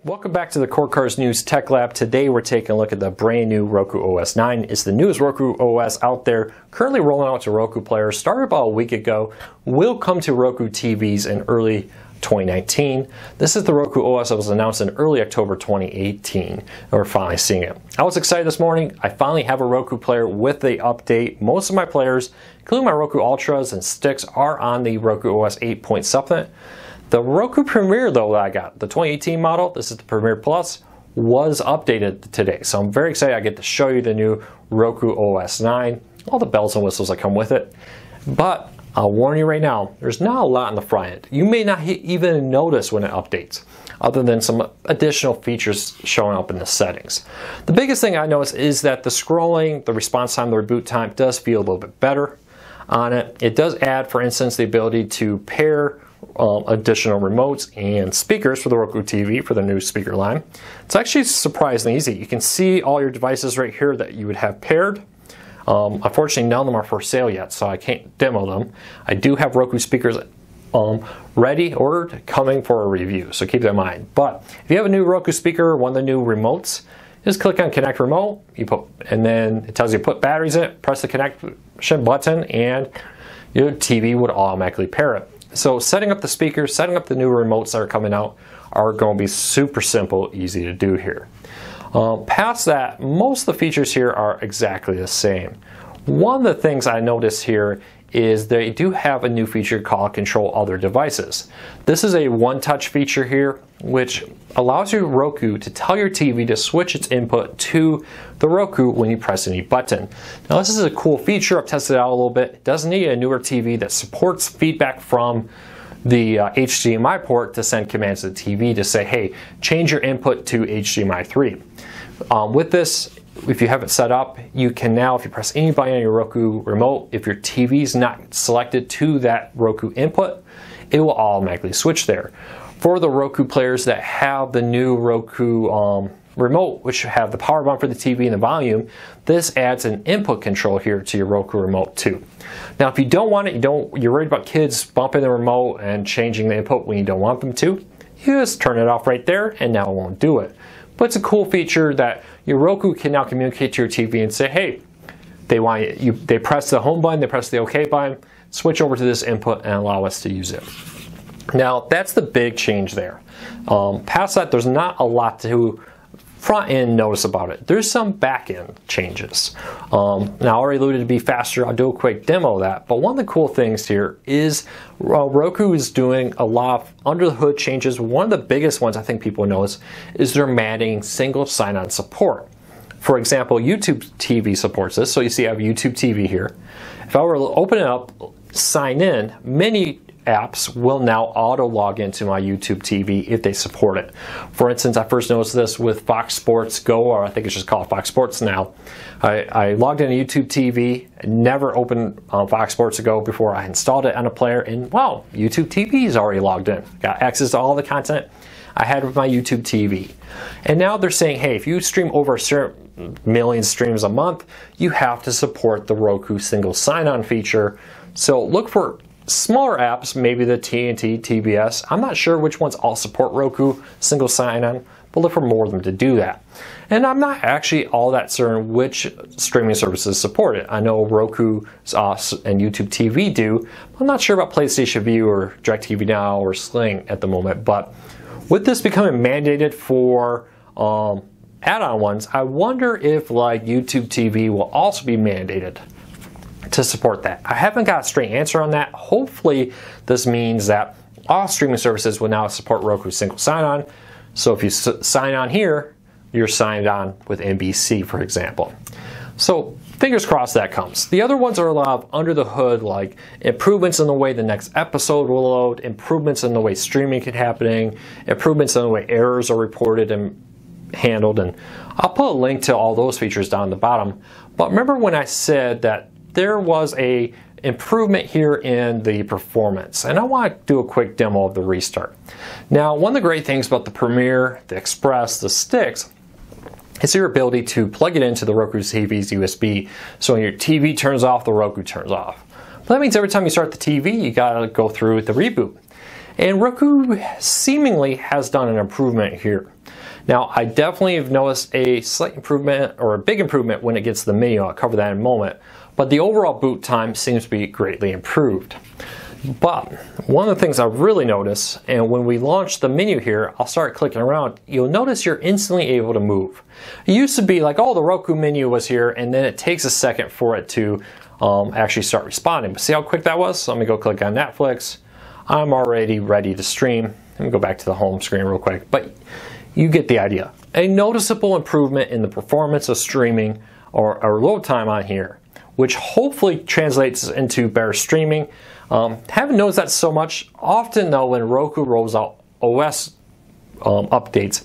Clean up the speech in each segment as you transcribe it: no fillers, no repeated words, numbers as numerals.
Welcome back to the Core Cars News Tech Lab. Today we're taking a look at the brand new Roku OS 9. It's the newest Roku OS out there, currently rolling out to Roku players. Started about a week ago, will come to Roku TVs in early 2019. This is the Roku OS that was announced in early October 2018. We're finally seeing it. I was excited this morning. I finally have a Roku player with the update. Most of my players, including my Roku Ultras and Sticks, are on the Roku OS 8 supplement. The Roku Premier, though, that I got, the 2018 model, this is the Premier Plus, was updated today. So I'm very excited I get to show you the new Roku OS 9, all the bells and whistles that come with it. But I'll warn you right now, there's not a lot on the front end. You may not even notice when it updates, other than some additional features showing up in the settings. The biggest thing I noticed is that the scrolling, the response time, the reboot time does feel a little bit better on it. It does add, for instance, the ability to pair additional remotes and speakers for the Roku TV for the new speaker line. It's actually surprisingly easy. You can see all your devices right here that you would have paired. Unfortunately, none of them are for sale yet, so I can't demo them. I do have Roku speakers ready, ordered, coming for a review, so keep that in mind. But if you have a new Roku speaker, one of the new remotes, just click on Connect Remote, and then it tells you to put batteries in it, press the connection button, and your TV would automatically pair it. So setting up the speakers, setting up the new remotes that are coming out are going to be super simple, easy to do here. Past that, most of the features here are exactly the same. One of the things I noticed here is they do have a new feature called Control Other Devices. This is a one-touch feature here, which allows your Roku to tell your TV to switch its input to the Roku when you press any button. Now this is a cool feature. I've tested it out a little bit. It does need a newer TV that supports feedback from the HDMI port to send commands to the TV to say, hey, change your input to HDMI 3. With this, if you have it set up, you can now, if you press any button on your Roku remote, if your TV is not selected to that Roku input, it will automatically switch there. For the Roku players that have the new Roku remote, which have the power button for the TV and the volume, this adds an input control here to your Roku remote too. Now, if you don't want it, you're worried about kids bumping the remote and changing the input when you don't want them to, you just turn it off right there and now it won't do it. But it's a cool feature that your Roku can now communicate to your TV and say, hey, they press the home button, they press the OK button, switch over to this input and allow us to use it. Now, that's the big change there. Past that, there's not a lot to front end notice about it. There's some back end changes. Now, I already alluded to be faster. I'll do a quick demo of that. But one of the cool things here is Roku is doing a lot of under the hood changes. One of the biggest ones I think people notice is they're adding single sign-on support. For example, YouTube TV supports this. So you see I have YouTube TV here. If I were to open it up, sign in, many apps will now auto log into my YouTube TV if they support it. For instance, I first noticed this with Fox Sports Go, or I think it's just called Fox Sports now. I logged in a YouTube TV, never opened Fox Sports Go before. I installed it on a player, and wow, YouTube TV is already logged in. Got access to all the content I had with my YouTube TV. And now they're saying, hey, if you stream over a certain million streams a month, you have to support the Roku single sign-on feature. So look for smaller apps, maybe the TNT, TBS. I'm not sure which ones all support Roku single sign-on, but look for more of them to do that. And I'm not actually all that certain which streaming services support it. I know Roku and YouTube TV do. I'm not sure about PlayStation Vue or DirecTV Now or Sling at the moment. But with this becoming mandated for add-on ones, I wonder if like YouTube TV will also be mandated to support that. I haven't got a straight answer on that. Hopefully this means that all streaming services will now support Roku single sign-on. So if you sign on here, you're signed on with NBC, for example. So fingers crossed that comes. The other ones are a lot of under the hood, like improvements in the way the next episode will load, improvements in the way streaming can happening, improvements in the way errors are reported and handled. And I'll put a link to all those features down the bottom. But remember when I said that there was a improvement here in the performance, and I want to do a quick demo of the restart. Now, one of the great things about the Premier, the Express, the Sticks is your ability to plug it into the Roku TV's USB, so when your TV turns off, the Roku turns off. But that means every time you start the TV, you gotta go through the reboot. And Roku seemingly has done an improvement here. Now, I definitely have noticed a slight improvement or a big improvement when it gets to the menu. I'll cover that in a moment. But the overall boot time seems to be greatly improved. But one of the things I've really noticed, and when we launch the menu here, I'll start clicking around, you'll notice you're instantly able to move. It used to be like, oh, the Roku menu was here, and then it takes a second for it to actually start responding. But see how quick that was? So let me go click on Netflix. I'm already ready to stream. Let me go back to the home screen real quick. But you get the idea. A noticeable improvement in the performance of streaming or load time on here, which hopefully translates into better streaming. Haven't noticed that so much. Often though, when Roku rolls out OS updates,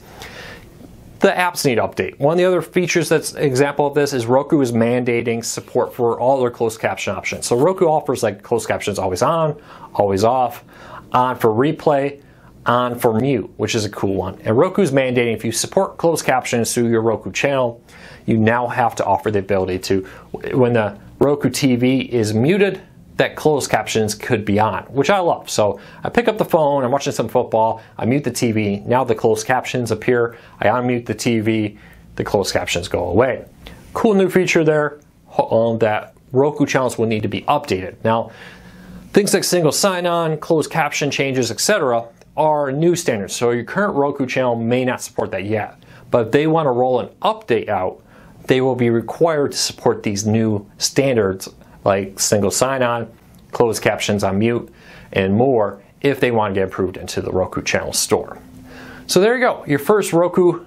the apps need to update. One of the other features that's an example of this is Roku is mandating support for all their closed caption options. So Roku offers like closed captions always on, always off, on for replay, on for mute, which is a cool one. And Roku's mandating if you support closed captions through your Roku channel, you now have to offer the ability to, when the Roku TV is muted, that closed captions could be on, which I love. So I pick up the phone, I'm watching some football, I mute the TV, now the closed captions appear, I unmute the TV, the closed captions go away. Cool new feature there that Roku channels will need to be updated. Now, things like single sign-on, closed caption changes, etc. are new standards. So your current Roku channel may not support that yet. But if they want to roll an update out, they will be required to support these new standards like single sign-on, closed captions on mute, and more if they want to get approved into the Roku channel store. So there you go, your first Roku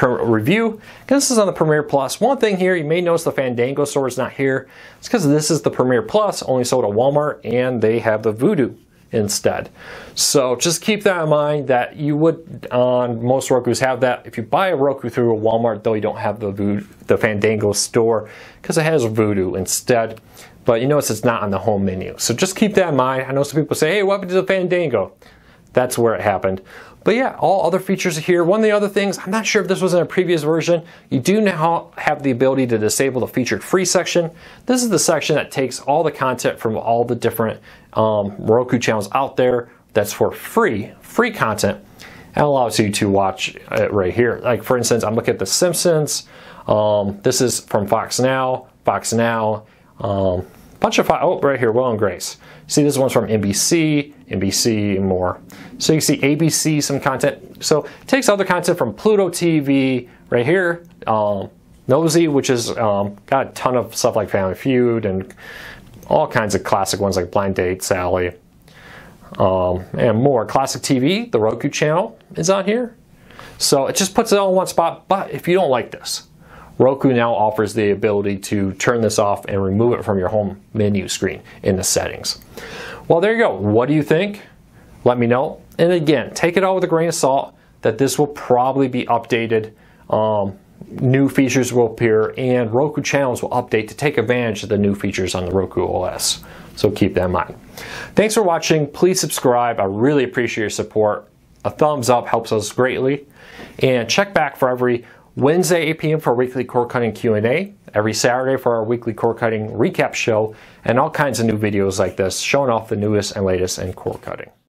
review. This is on the Premier Plus. One thing here, you may notice the Fandango store is not here. It's because this is the Premier Plus, only sold at Walmart, and they have the Vudu instead. So just keep that in mind that you would on most Rokus have that. If you buy a Roku through a Walmart, though, you don't have the Fandango store because it has Vudu instead. But you notice it's not on the home menu. So just keep that in mind. I know some people say, hey, what happened to the Fandango? That's where it happened. But yeah, all other features are here. One of the other things, I'm not sure if this was in a previous version, you do now have the ability to disable the featured free section. This is the section that takes all the content from all the different Roku channels out there that's for free content, and allows you to watch it right here. Like for instance, I'm looking at The Simpsons. This is from Fox Now, bunch of, oh, right here, Will and Grace. See, this one's from NBC, and more. So you see ABC, some content. So it takes other content from Pluto TV, right here, Nosy, which is got a ton of stuff like Family Feud and all kinds of classic ones like Blind Date, Sally, and more. Classic TV, the Roku channel is on here. So it just puts it all in one spot. But if you don't like this, Roku now offers the ability to turn this off and remove it from your home menu screen in the settings. Well, there you go. What do you think? Let me know. And again, take it all with a grain of salt that this will probably be updated. New features will appear and Roku channels will update to take advantage of the new features on the Roku OS. So keep that in mind. Thanks for watching. Please subscribe. I really appreciate your support. A thumbs up helps us greatly. And check back for every Wednesday 8 p.m. for our weekly cord cutting Q&A, every Saturday for our weekly cord cutting recap show, and all kinds of new videos like this showing off the newest and latest in cord cutting.